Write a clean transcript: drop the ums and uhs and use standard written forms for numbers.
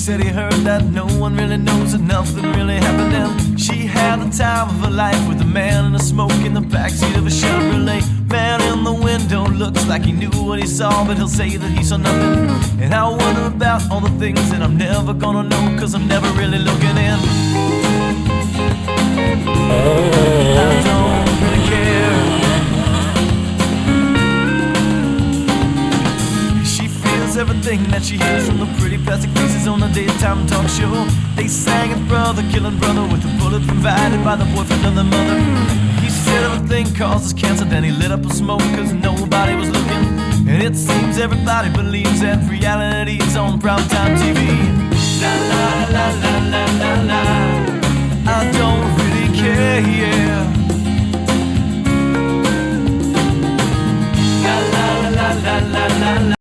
said he heard that no one really knows that nothing really happened and she had the time of her life with a man and a smoke in the backseat of a Chevrolet. Man in the window looks like he knew what he saw, but he'll say that he saw nothing. And I wonder about all the things that I'm never gonna know, cause I'm never really looking in. I don't really care. She feels everything that she hears from the pretty plastic faces on the daytime talk show. They sang it brother, killing brother, with a bullet provided by the boyfriend of the mother. He said everything causes cancer, then he lit up a smoke cause nobody was looking. And it seems everybody believes that reality's on primetime TV.